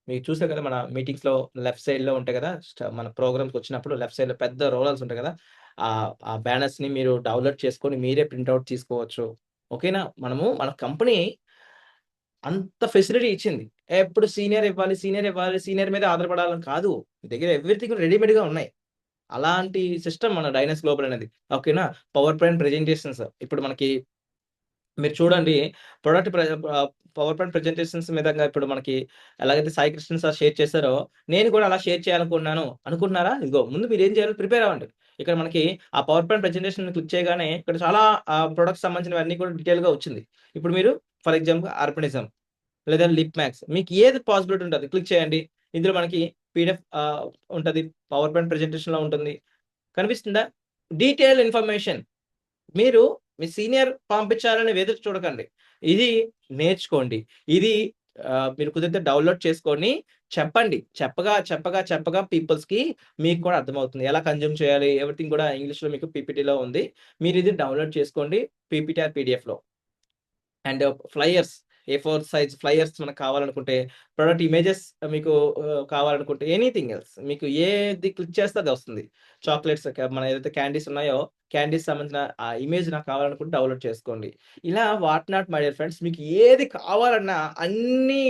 మీరు చూసారు కదా! మన మీటింగ్స్‌లో లెఫ్ట్ సైడ్‌లో ఉంటాయి కదా! మన ప్రోగ్రామ్స్‌కొచ్చినప్పుడు లెఫ్ట్ సైడ్‌లో పెద్ద రోలర్స్ ఉంటాయి కదా! ఆ బ్యానర్స్‌ని మీరు డౌన్‌లోడ్ చేసుకొని మీరే ప్రింట్ ఔట్ తీసుకోవచ్చు. ఓకేనా? మనము మన కంపెనీ అంత ఫెసిలిటీ ఇచ్చింది. ఎప్పుడు సీనియర్ మీద ఆధారపడాలని కాదు. మీ దగ్గర ఎవ్రీథింగ్ రెడీమేడ్‌గా ఉన్నాయి. అలాంటి సిస్టమ్ మన డైనస్ గ్లోబల్ అనేది. ఓకేనా? పవర్ పాయింట్ ప్రెజెంటేషన్స్ ఇప్పుడు మనకి మీరు చూడండి ప్రొడక్ట్ పవర్ పాయింట్ ప్రెజెంటేషన్స్ మీదంగా ఇప్పుడు మనకి ఎలాగైతే సాయి కృష్ణ సార్ షేర్ చేశారో, నేను కూడా అలా షేర్ చేయాలనుకున్నాను. అనుకుంటున్నారా? ఇదిగో ముందు మీరేం చేయాలో ప్రిపేర్ అవ్వండి. ఇక్కడ మనకి ఆ పవర్ పాయింట్ ప్రెజెంటేషన్ క్లిక్ చేయగానే ఇక్కడ చాలా ప్రొడక్ట్స్ సంబంధించినవన్నీ కూడా డీటెయిల్‌గా వచ్చింది. ఇప్పుడు మీరు ఫర్ ఎగ్జాంపుల్ అర్పనిజం లేదా లిప్ మ్యాక్స్ మీకు ఏది పాసిబిలిటీ ఉంటది క్లిక్ చేయండి. ఇందులో మనకి పీడీఎఫ్ ఉంటది. పవర్ పాయింట్ ప్రెజెంటేషన్‌లో ఉంటుంది. కనిపిస్తుందా? Detail information. మీరు మీ సీనియర్ పంపించాలని ఎదురు చూడకండి. ఇది నేర్చుకోండి. ఇది మీరు కుదిరితే డౌన్‌లోడ్ చేసుకొని చెప్పండి. చెప్పగా పీపుల్స్‌కి మీకు కూడా అర్థమవుతుంది. ఎలా కన్జ్యూమ్ చేయాలి ఎవ్రీథింగ్ కూడా ఇంగ్లీష్‌లో మీకు పీపీటీలో ఉంది. మీరిది డౌన్‌లోడ్ చేసుకోండి పీపీటీ ఆర్ పీడీఎఫ్‌లో. అండ్ ఫ్లయర్స్ ఏ4 సైజ్ ఫ్లయర్స్ మనకు కావాలనుకుంటే, ప్రొడక్ట్ ఇమేజెస్ మీకు కావాలనుకుంటే ఎనీథింగ్ ఎల్స్ మీకు ఏది క్లిక్ చేస్తే అది వస్తుంది. చాక్లెట్స్ మన ఏదైతే క్యాండీస్ ఉన్నాయో, క్యాండీస్ సంబంధించిన ఆ ఇమేజ్ నాకు కావాలనుకుంటే డౌన్‌లోడ్ చేసుకోండి. ఇలా what not my dear friends మీకు ఏది కావాలన్నా అన్నీ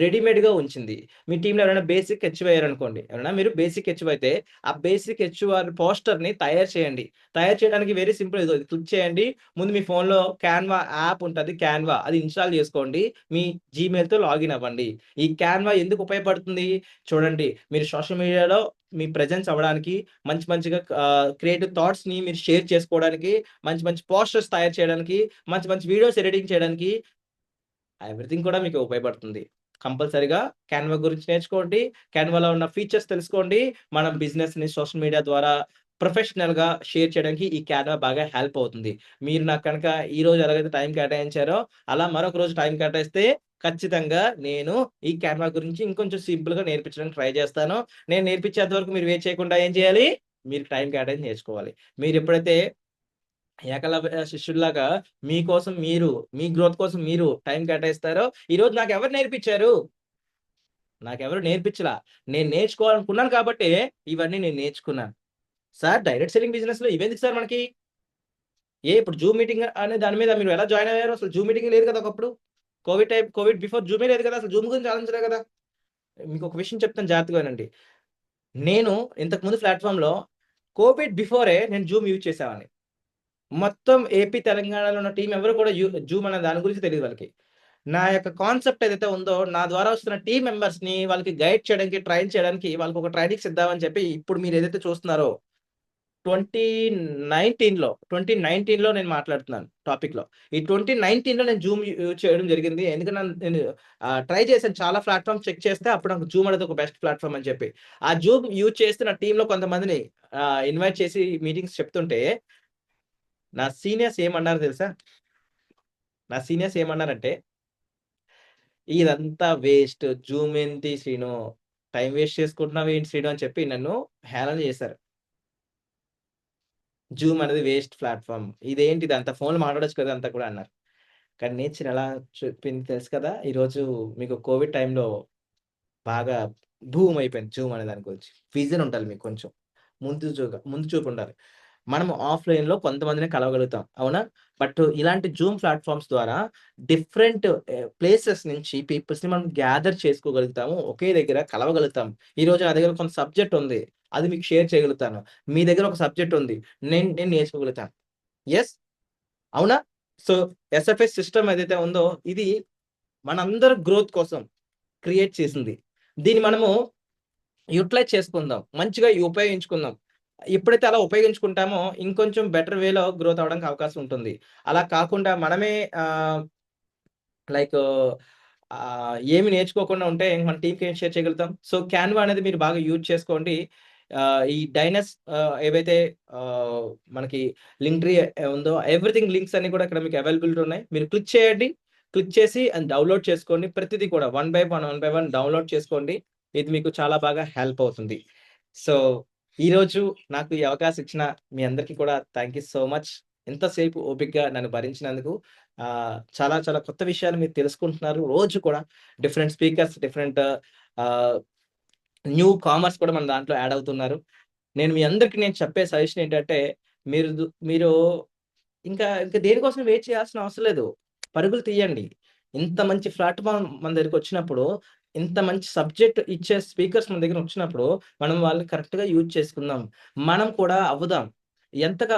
రెడీమేడ్‌గా ఉంచింది. మీ టీమ్‌లో ఎవరైనా బేసిక్ హెచ్‌ఓ అయ్యారనుకోండి. ఎవరైనా మీరు బేసిక్ హెచ్‌ఓ అయితే, ఆ బేసిక్ హెచ్‌ఓఆర్ పోస్టర్‌ని తయారు చేయండి. తయారు చేయడానికి వెరీ సింపుల్ ఇదో ఇది క్లిక్ చేయండి. ముందు మీ ఫోన్‌లో క్యాన్వా యాప్ ఉంటది. క్యాన్వా అది ఇన్‌స్టాల్ చేసుకోండి. మీ జీమెయిల్‌తో లాగిన్ అవ్వండి. ఈ క్యాన్వా ఎందుకు ఉపయోగపడుతుంది? చూడండి మీరు సోషల్ మీడియాలో మీ ప్రెజెన్స్ అవ్వడానికి, మంచిగా క్రియేటివ్ థాట్స్‌ని మీరు షేర్ చేసుకోవడానికి, మంచి పోస్టర్స్ తయారు చేయడానికి, మంచి వీడియోస్ ఎడిటింగ్ చేయడానికి ఎవ్రీథింగ్ కూడా మీకు ఉపయోగపడుతుంది. కంపల్సరీగా క్యాన్వా గురించి నేర్చుకోండి. క్యాన్వాలో ఉన్న ఫీచర్స్ తెలుసుకోండి. మనం బిజినెస్‌ని సోషల్ మీడియా ద్వారా ప్రొఫెషనల్‌గా షేర్ చేయడానికి ఈ క్యాన్వా బాగా హెల్ప్ అవుతుంది. మీరు నాకు కనుక ఈరోజు ఎలాగైతే టైం కేటాయించారో, అలా మరొక రోజు టైం కేటాయిస్తే ఖచ్చితంగా నేను ఈ క్యాన్వా గురించి ఇంకొంచెం సింపుల్‌గా నేర్పించడానికి ట్రై చేస్తాను. నేను నేర్పించేంత వరకు మీరు వెయిట్ చేయకుండా ఏం చేయాలి? మీరు టైం కేటాయించి నేర్చుకోవాలి. మీరెప్పుడైతే ఏకలవ్య శిష్యుడిలాగా మీకోసం మీరు, మీ గ్రోత్ కోసం మీరు టైం కేటాయిస్తారో, ఈరోజు నాకెవరు నేర్పించారు? నాకెవరు నేర్పించలా. నేను నేర్చుకోవాలనుకున్నాను కాబట్టే ఇవన్నీ నేను నేర్చుకున్నాను. సార్ డైరెక్ట్ సెల్లింగ్ బిజినెస్‌లో ఇవెందుకు సార్ మనకి? ఇప్పుడు జూమ్ మీటింగ్ అనే దాని మీద మీరు ఎలా జాయిన్ అయ్యారు? అసలు జూమ్ మీటింగ్ లేదు కదా ఒకప్పుడు. కోవిడ్ బిఫోర్ జూమే లేదు కదా! అసలు జూమ్ గురించి ఆలోచించలే కదా! మీకొక విషయం చెప్తాను జాగ్రత్తగా వినండి. నేను ఇంతకుముందు ప్లాట్‌ఫార్మ్‌లో కోవిడ్ బిఫోరే నేను జూమ్ యూజ్ చేసేవాడిని. మొత్తం ఏపీ, తెలంగాణలో ఉన్న టీమ్ ఎవరు కూడా జూమ్ అనే దాని గురించి తెలీదు వాళ్ళకి. నా యొక్క కాన్సెప్ట్ ఏదైతే ఉందో, నా ద్వారా వస్తున్న టీమ్ మెంబర్స్‌ని వాళ్ళకి గైడ్ చేయడానికి, ట్రైన్ చేయడానికి వాళ్ళకొక ట్రైనింగ్స్ ఇద్దామని చెప్పి ఇప్పుడు మీరేదైతే చూస్తున్నారో 2019లో నేను మాట్లాడుతున్నాను టాపిక్‌లో. ఈ 2019లో నేను జూమ్ యూజ్ చేయడం జరిగింది. ఎందుకంటే నేను ట్రై చేశాను చాలా ప్లాట్‌ఫార్మ్స్ చెక్ చేస్తే అప్పుడు నాకు జూమ్ అనేది ఒక బెస్ట్ ప్లాట్‌ఫార్మ్ అని చెప్పి. ఆ జూమ్ యూజ్ చేస్తే నా టీమ్‌లో కొంతమందిని ఇన్వైట్ చేసి మీటింగ్స్ చెప్తుంటే నా సీనియర్స్ ఏమన్నారో తెలుసా? నా సీనియర్స్ ఏమన్నారంటే, "ఇదంతా వేస్ట్. జూమ్ ఏంటి శ్రీను? టైమ్ వేస్ట్ చేసుకుంటున్నావేంటి శ్రీను" అని చెప్పి నన్ను హేళన చేశారు. జూమ్ అనేది వేస్ట్ ప్లాట్‌ఫార్మ్. ఇదేంటి ఇదంతా ఫోన్‌లో మాట్లాడొచ్చు కదా! అంతా కూడా అన్నారు. కానీ నేచర్ ఎలా చెప్పింది తెలుసు కదా! ఈరోజు మీకు కోవిడ్ టైమ్‌లో బాగా బూమ్ అయిపోయింది జూమ్ అనే దాని గురించి. విజన్ ఉండాలి మీకు కొంచెం. ముందు చూపు ఉండాలి. మనం ఆఫ్‌లైన్‌లో కొంతమందినే కలవగలుగుతాం. అవునా? బట్ ఇలాంటి జూమ్ ప్లాట్‌ఫార్మ్స్ ద్వారా డిఫరెంట్ ప్లేసెస్ నుంచి పీపుల్స్‌ని మనం గ్యాదర్ చేసుకోగలుగుతాము. ఒకే దగ్గర కలవగలుగుతాం. ఈరోజు నా దగ్గర కొంత సబ్జెక్ట్ ఉంది. అది మీకు షేర్ చేయగలుగుతాను. మీ దగ్గర ఒక సబ్జెక్ట్ ఉంది. నేను నేర్చుకోగలుగుతాను. యెస్. అవునా? సో, ఎస్ఎఫ్ఎస్ సిస్టమ్ ఏదైతే ఉందో ఇది మనందరి గ్రోత్ కోసం క్రియేట్ చేసింది. దీన్ని మనము యుటిలైజ్ చేసుకుందాం. మంచిగా ఉపయోగించుకుందాం. ఎప్పుడైతే అలా ఉపయోగించుకుంటామో ఇంకొంచెం బెటర్ వేలో గ్రోత్ అవ్వడానికి అవకాశం ఉంటుంది. అలా కాకుండా మనమే లైక్ ఏమి నేర్చుకోకుండా ఉంటే మన టీమ్‌కి ఏం షేర్ చేయగలుగుతాం? సో, క్యాన్వా అనేది మీరు బాగా యూజ్ చేసుకోండి. ఈ డైనస్ ఏవైతే ఆహ్, మనకి లింక్‌ట్రీ ఉందో ఎవ్రీథింగ్ లింక్స్ అన్నీ కూడా ఇక్కడ మీకు అవైలబిలిటీ ఉన్నాయి. మీరు క్లిక్ చేయండి. క్లిక్ చేసి డౌన్‌లోడ్ చేసుకోండి. ప్రతిది కూడా వన్ బై వన్ డౌన్‌లోడ్ చేసుకోండి. ఇది మీకు చాలా బాగా హెల్ప్ అవుతుంది. సో, ఈరోజు నాకు ఈ అవకాశం ఇచ్చిన మీ అందరికీ కూడా థాంక్ యూ సో మచ్. ఇంతసేపు ఓపికగా నన్ను భరించినందుకు. చాలా కొత్త విషయాలు మీరు తెలుసుకుంటున్నారు. రోజు కూడా డిఫరెంట్ స్పీకర్స్, డిఫరెంట్ ఆహ్, న్యూ కామర్స్ కూడా మన దాంట్లో యాడ్ అవుతున్నారు. నేను మీ అందరికి చెప్పే సజెషన్ ఏంటంటే, మీరు ఇంకా దేనికోసం వెయిట్ చేయాల్సిన అవసరం లేదు. పరుగులు తీయండి. ఇంత మంచి ప్లాట్‌ఫార్మ్ మన దగ్గరికొచ్చినప్పుడు, ఇంత మంచి సబ్జెక్ట్ ఇచ్చే స్పీకర్స్ మన దగ్గరొచ్చినప్పుడు, మనం వాళ్ళని కరెక్ట్‌గా యూజ్ చేసుకుందాం. మనం కూడా అవ్వుదాం.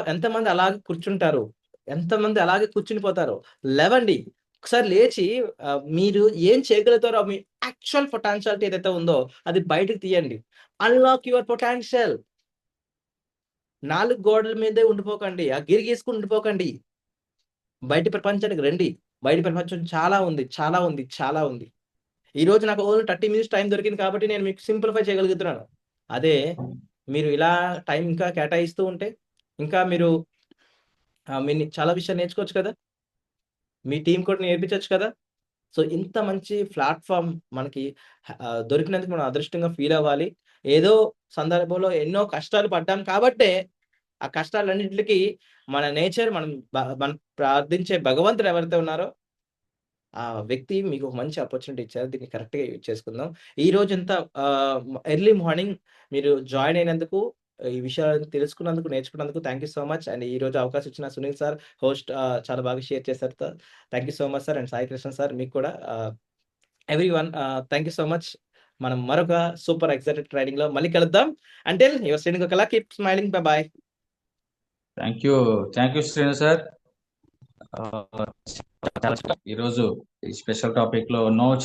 ఎంతమంది అలాగే కూర్చుంటారు? ఎంతమంది అలాగే కూర్చుండిపోతారు? లెవండి. ఒకసారి లేచి మీరు ఏం చేయగలుగుతారో మీ యాక్చువల్ పొటెన్షియాలిటీ ఏదైతే ఉందో, అది బయటకి తీయండి. Unlock your potential. 4 గోడల మీదే ఉండిపోకండి. ఆ గిరి గీసుకొని ఉండిపోకండి. బయటి ప్రపంచానికి రండి. బయట ప్రపంచం చాలా ఉంది. ఈరోజు నాకు ఓన్లీ 30 మినిట్స్ టైం దొరికింది కాబట్టి నేను మీకు సింప్లిఫై చేయగలుగుతున్నాను. అదే మీరు ఇలా టైం ఇంకా కేటాయిస్తూ ఉంటే, ఇంకా మీరు చాలా విషయాలు నేర్చుకోవచ్చు కదా! మీ టీమ్ కూడా నేర్పించొచ్చు కదా! సో, ఇంత మంచి ప్లాట్‌ఫార్మ్ మనకి దొరికినందుకు మనం అదృష్టంగా ఫీల్ అవ్వాలి. ఏదో సందర్భంలో ఎన్నో కష్టాలు పడ్డాం కాబట్టే, ఆ కష్టాలన్నిట్లికి మన నేచర్ మనం ప్రార్థించే భగవంతుడు ఎవరైతే ఉన్నారో, ఆ వ్యక్తి మీకు ఒక మంచి ఆపర్చునిటీ ఇచ్చారు. దీన్ని కరెక్ట్‌గా యూజ్ చేసుకుందాం. ఈ రోజంతా ఎర్లీ మార్నింగ్ మీరు జాయిన్ అయినందుకు, ఈ విషయాలను తెలుసుకున్నందుకు, నేర్చుకున్నందుకు thank you so much. And ఈరోజు అవకాశం ఇచ్చిన సునీల్ సార్ హోస్ట్ చాలా బాగా షేర్ చేశారు sir. Thank you so much sir. And Sai Krishna sir మీకు కూడా everyone thank you so much. మనం మరొక సూపర్ ఎక్సైటెడ్ ట్రైనింగ్‌లో మళ్ళీ కలుద్దాం. అంటిల్ యువర్ స్టేయింగ్ ఒకలా keep smiling. By by. Thank you Srinu sir. ఈరోజు ఈ స్పెషల్ టాపిక్ లో నో